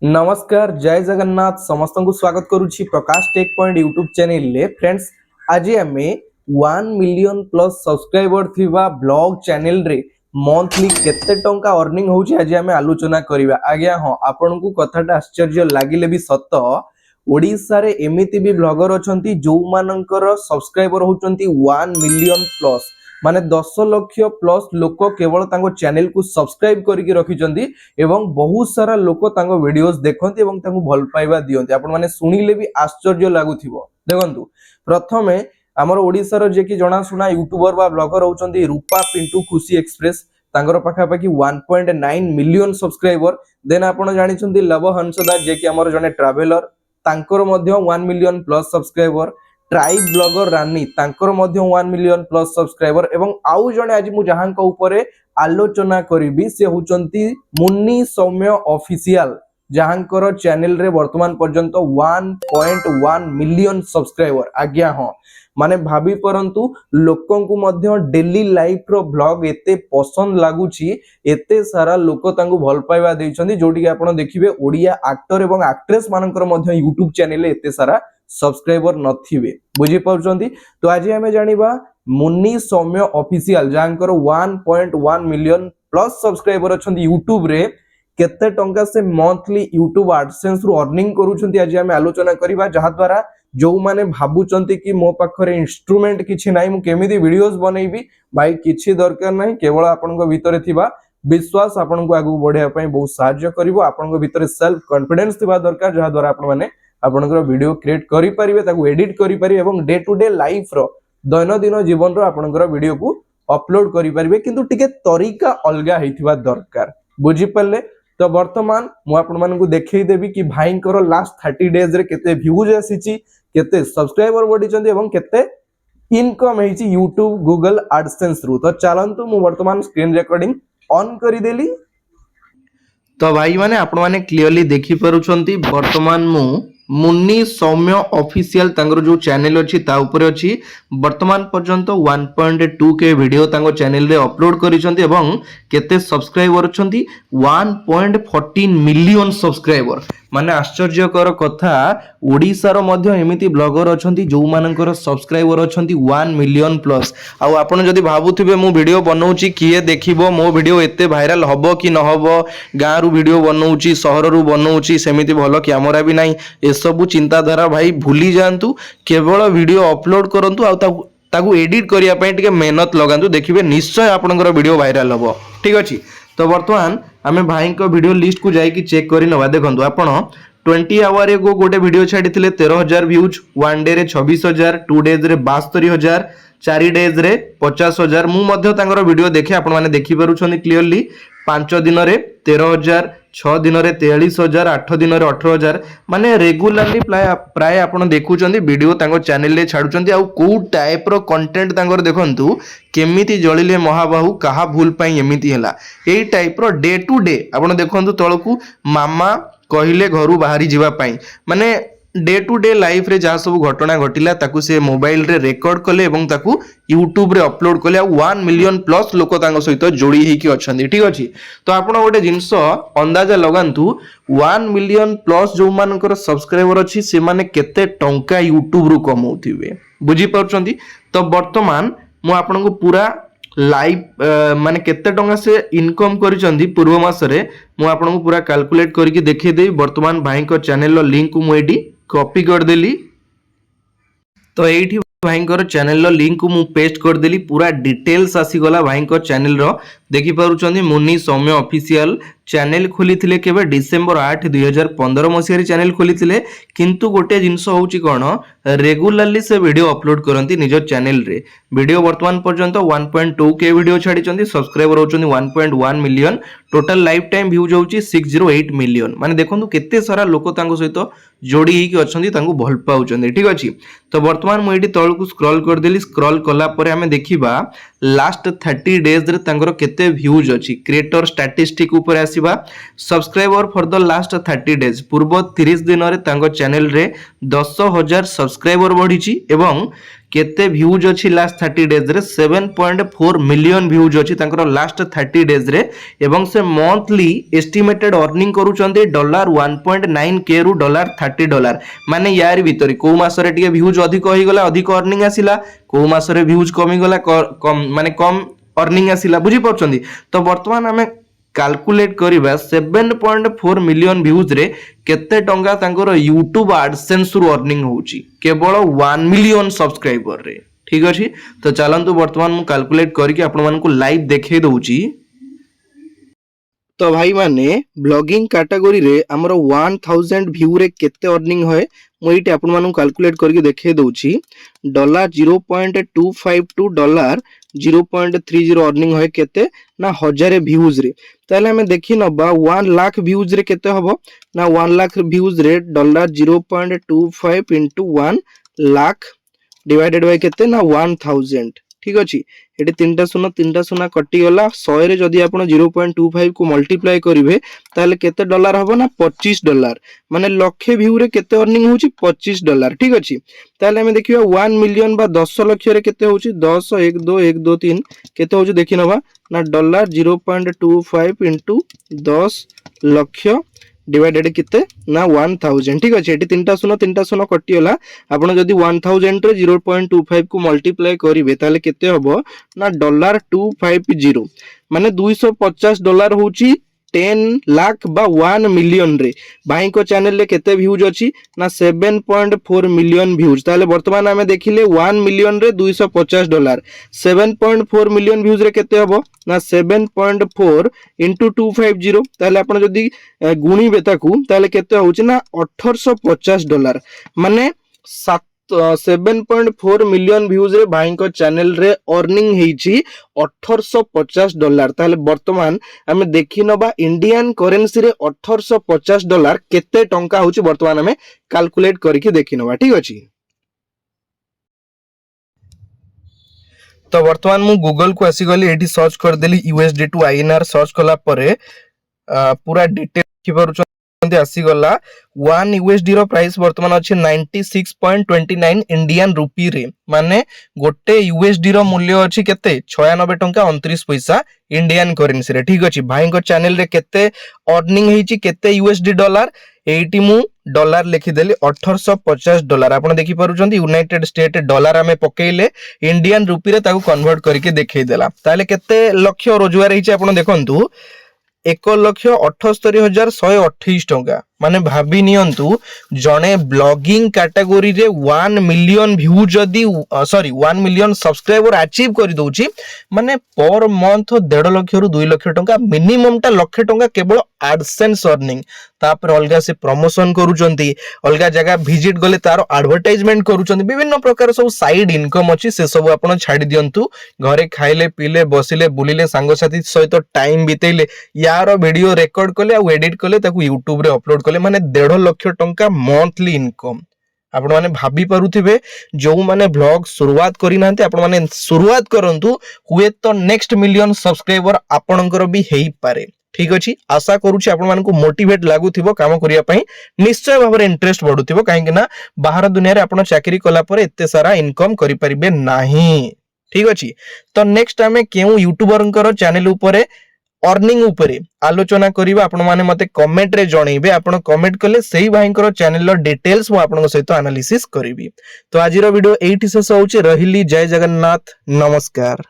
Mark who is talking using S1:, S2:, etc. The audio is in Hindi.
S1: नमस्कार जय जगन्नाथ समस्त को स्वागत करुछि प्रकाश टेक पॉइंट यूट्यूब चैनल ले फ्रेंड्स। आज आमे 1 मिलियन प्लस सब्सक्राइबर थिबा ब्लॉग चैनल रे मंथली केते टंका अर्निंग होउछि आज आमे आलोचना करिवा। आज्ञा हां आपन को कथाटा आश्चर्य लागिले भी सत ओडिसा रे एमिति भी ब्लॉगर अछंती जो मानकर सब्सक्राइबर होचंती 1 मिलियन प्लस माने 10 लक्ष प्लस लोक केवल तांको चैनल को सब्सक्राइब करके रखिचंती एवं बहुत सारा लोक तांको वीडियोस देखंती एवं तांको भल पाइबा दियंती। आपण माने सुनिले भी आश्चर्य लागुथिबो। देखंतु प्रथमे हमर ओडिसा रो जे कि जणा सुना यूट्यूबर बा ब्लॉगर होचंती रूपा पिंटू खुशी एक्सप्रेस तांकर पाखा पाखी 1.9 मिलियन सब्सक्राइबर। देन आपण जानिचंती लव हंसदा जे कि हमर जने ट्रैवलर तांकर मध्य 1 million plus subscriber. Tribe blogger Rani तांकर मध्य 1 मिलियन प्लस सब्सक्राइबर एवं आउ जने आज मु जहांक ऊपरे आलोचना करिबी से होचंती मुन्नी सौम्य ऑफिशियल जहांकर चैनल रे वर्तमान पर्यंत 1.1 मिलियन सब्सक्राइबर। आज्ञा हां माने भाभी परंतु लोकन को मध्य डेली लाइफ रो ब्लॉग एते पसंद लागुची एते सारा लोक तांको भल पाइबा दैछंती जोटी के आपण देखिबे ओडिया एक्टर एवं एक्ट्रेस मानकर मध्य यूट्यूब चैनल एते सारा सब्सक्राइबर नथिबे। बुझी पाउछंती तो आज हमें जानिबा मुन्नी सौम्य ऑफिशियल जानकर 1.1 मिलियन प्लस सब्सक्राइबर अछंती यूट्यूब रे केते टंका से मंथली यूट्यूब एडसेंस रु अर्निंग करूछंती। आज हमें आलोचना करिबा जहा द्वारा जो माने भाबुचंती कि मो पाखरे इंस्ट्रूमेंट किछि नाही मु केमिति वीडियोस बनैबी भाई किछि दरकार नाही केवल आपनको भितरे थिबा विश्वास आपनको आगु बढ़िया पई बहुत सहायता करिवो। आपनको भितरे सेल्फ कॉन्फिडेंस थिबा दरकार जहा द्वारा आपन माने आपनकर वीडियो क्रिएट करि परिबे ताकू एडिट करि परिबे एवं डे टू डे लाइफ रो दैनंदिन जीवन रो आपनकर वीडियो को अपलोड करि परिबे किंतु टिके तरीका अलगा हेथिबा दरकार। बुझी पल्ले तो वर्तमान मु आपन मानकू देखै देबी कि भाईंकर लास्ट 30 डेज रे केते व्यूज आसीची केते सब्सक्राइबर बढ़िचंदी एवं केते इनकम हेची YouTube गूगल एडसेंस रु। तो चलंतु मु वर्तमान स्क्रीन रिकॉर्डिंग ऑन करि देली। तो भाई माने आपण माने क्लियरली देखि परुछंती वर्तमान मु मुन्नी सौम्य ऑफिशियल तांगर जो चैनल अछि ता ऊपर अछि वर्तमान पर्यंत 1.2 के वीडियो तांगो चैनल रे अपलोड करिसंती एवं केते सब्सक्राइबर अछंती 1.14 मिलियन सब्सक्राइबर। माने आश्चर्यकर कथा ओडिसा रो मध्य एमिति ब्लॉगर अछंती जो मानकर सब्सक्राइबर अछंती 1 मिलियन प्लस। आ आपण जदी भाबुथिबे मु वीडियो बनौची किए देखिबो मो वीडियो एते वायरल हबो कि न हबो गाँ रु वीडियो बनौची सहर रु बनौची सेमिति भलो कैमरा भी नाही ए सब चिंताधारा भाई भूली जांतु केवल वीडियो अपलोड करंतु आ ताकू एडिट करिया पई टिके मेहनत लगांतु देखिबे निश्चय आपनकर वीडियो वायरल हबो। ठीक अछि तो वर्तमान आमे भाई को वीडियो लिस्ट को जाई कि चेक करि नबा। देखंतु आपण 20 आवर एगो गोटे वीडियो छाडी थिले 13000 व्यूज, 1 डे रे 26000, 2 डेज रे 72000, 4 डेज रे 50000 मु मध्य तांगर वीडियो देखे आपण माने देखि परुछन क्लियरली। 5 दिन रे 13000, 6 दिन रे 43000, 8 दिन रे 18000 माने रेगुलरली प्राय आपण देखुचंदी वीडियो तांको चैनल रे छाडुचंदी। आ को टाइप रो कंटेंट तांगर देखंतु केमिति जळिले महाबाहु कहा भूल पई एमिति हैला एई टाइप रो डे टू डे आपण देखंतु तळकू मामा कहिले घरु बाहरी जीवा पई माने डे टू डे लाइफ रे जहा सब घटना घटिला ताकू से मोबाइल रे रिकॉर्ड कले एवं ताकू YouTube रे अपलोड कले। 1 मिलियन प्लस लोक तांको सहित जोड़ी हेकी अछंदी। ठीक अछि तो आपण गोटे जिंस अंदाजा लगांतु 1 मिलियन प्लस जो मानकर सब्सक्राइबर अछि से माने केते टंका YouTube रु कमाउथिबे बुझी परछंती। तो वर्तमान मु आपन को पूरा लाइव माने केते टंका से इनकम करिसंदी पूर्व मास रे मु आपन को पूरा कैलकुलेट करके देखै देई। वर्तमान भाई को चैनल रो लिंक को मु एडी कॉपी कर देली। तो एठी भाई को चैनल रो लिंक को मु पेस्ट कर देली पूरा डिटेल्स आसी गला भाई को चैनल रो देखि पारुचंदी मुन्नी सौम्य ऑफिशियल चैनल खोली थिले केबे डिसेंबर 8 2015 मसिया चैनल खोली थिले किंतु गोटे जिंस होउची कोन रेगुलरली से वीडियो अपलोड करंती निज चैनल रे। वीडियो वर्तमान पर्यंत 1.2 के वीडियो छाडी चंदी सब्सक्राइबर होचंदी 1.1 million total life time views होउची 608 मिलियन माने देखंतु केते सारा लोक तांको सहित जोड़ी ही कि अछंदी तांको भल पाउचंदी। ठीक अछि तो वर्तमान मु एडी तळ को स्क्रॉल कर देली। स्क्रॉल कला परे हमें देखिबा लास्ट 30 डेज रे तांगर केते व्यूज अछि क्रिएटर स्टैटिस्टिक ऊपर आसीबा subscriber for the last 30 days पूर्व 30 दिन रे तांगो चैनल रे 10000 सब्सक्राइबर बढ़िची एवं केते व्यूज अछि लास्ट 30 डेज रे 7.4 मिलियन व्यूज अछि तांकर लास्ट 30 डेज रे एवं से मंथली एस्टिमेटेड अर्निंग करूचंती $1.9 के रु $30 माने यार भीतर को मासरे टिके व्यूज अधिक होई गला अधिक अर्निंग आसिला को मासरे व्यूज कमी गला कम माने कम अर्निंग आसिला बुझी परचंदी तो वर्तमान हमें कैलकुलेट करिबा 7.4 मिलियन व्यूज रे केते टंगा तांकर YouTube AdSense रु अर्निंग होउची केवल 1 मिलियन सब्सक्राइबर रे ठीक अछि तो चलंतु वर्तमान मु कैलकुलेट करके आपण मानकु लाइव देखे दउची तो भाई माने ब्लॉगिंग कैटेगरी रे हमरो 1000 व्यू रे केते अर्निंग होय मु एटी आपण मानकु कैलकुलेट करके देखे दउची $0.252 $0.30 अर्निंग होय केते ना 1000 व्यूज रे ताले हमें देखि नबा 1 लाख व्यूज रे केते हबो ना 1 लाख व्यूज रे $0.25 into 1 लाख डिवाइडेड बाय केते ना 1000 ठीक अछि एटी तीनटा शून्य कटि गला 100 रे जदी आपण 0.25 को मल्टीप्लाई करिवे ताले केते डॉलर हबो ना $25 माने लक्षे व्यू रे केते अर्निंग होची $25 ठीक अछि ताले हमें देखिबा 1 मिलियन बा 10 लाख रे केते होची 10 1 2 1 2 3 केते होची देखि नबा ना $0.25 into 10 लाख डिवाइडेड केते ना 1000 ठीक अछि एटी तीनटा शून्य कटि गला आपण जदी 1000 रे 0.25 को मल्टीप्लाई करिवे ताले केते हबो ना $250 माने $250 होची 10 लाख बा 1 मिलियन रे भाई को चैनल ले केते व्यूज अछि ना 7.4 मिलियन व्यूज ताले वर्तमान हमें देखिले 1 मिलियन रे $250 7.4 मिलियन व्यूज रे केते हबो ना 7.4 into 250 ताले आपण जदी गुणीबे ताकू ताले केते होची ना $1850 माने 7.4 मिलियन व्यूज रे भाई को चैनल रे अर्निंग हेची $1850 ताले वर्तमान हमें देखि नबा इंडियन करेंसी रे $1850 केते टंका होची वर्तमान हमें कैलकुलेट करके देखि नबा ठीक अछि तो वर्तमान मु गूगल को आसी गली एठी सर्च कर देली USD टू INR सर्च कला परे पूरा डिटेल कि परुछ आसी गला 1 USD रो प्राइस वर्तमान अछि 96.29 इंडियन रुपी रे माने गोटे USD रो मूल्य अछि केते 96 टंका 29 पैसा इंडियन करेंसी रे ठीक अछि भाई को चैनल रे केते अर्निंग हेची केते USD डॉलर एटी मु डॉलर लिखि देली $1850 आपण देखि परुचंती यूनाइटेड स्टेट डॉलर हमें पकेइले इंडियन रुपी रे ताकू कन्वर्ट करके देखै देला ताले केते लक्ष्य रोजगार हेची आपण देखंतु 1,78,128 टंका माने भाबी नियंतु जणे ब्लॉगिंग कैटेगरी रे 1 मिलियन व्यू जदी सॉरी 1 मिलियन सब्सक्राइबर अचीव कर दोची माने पर मंथ 1.5 लाख रु 2 लाख टंका मिनिमम टा लाख टंका केवल एडसेंस अर्निंग तापर अलगा से प्रमोशन करूचंती अलगा जगह विजिट गले तार एडवर्टाइजमेंट करूचंती विभिन्न प्रकार सब साइड इनकम अछि से सब आपण छाडी दियंतु घरे खाइले पीले बसिले बुलिले संग साथी सहित टाइम बितेइले यार वीडियो रिकॉर्ड कले आ एडिट कले ताकू YouTube रे अपलोड कले माने 1.5 लाख टंका मंथली इनकम आपण माने भाबी परुथिबे जो माने ब्लॉग शुरुआत करि नांते आपण माने शुरुआत करंतु हुए तो नेक्स्ट मिलियन सब्सक्राइबर आपणकर भी हेई पारे ठीक अछि आशा करूछि आपण मानकु मोटिवेट लागुथिबो काम करिया पई निश्चय भाबरे इंटरेस्ट बढुथिबो काहेकि ना बाहर दुनिया रे आपण चाकरी कला परे एते सारा इनकम करि परिबे नाही ठीक अछि तो नेक्स्ट हमें केउ यूट्यूबरंकर चैनल ऊपर अर्निंग उपरे आलोचना करिबा आपण माने मते कमेंट रे जणैबे आपण कमेंट कले सेही भाईंकर चैनल रो डिटेल्स मो आपण सहित एनालिसिस करिवि तो आजिरो वीडियो एठी शेष होउची रहिली जय जगन्नाथ नमस्कार।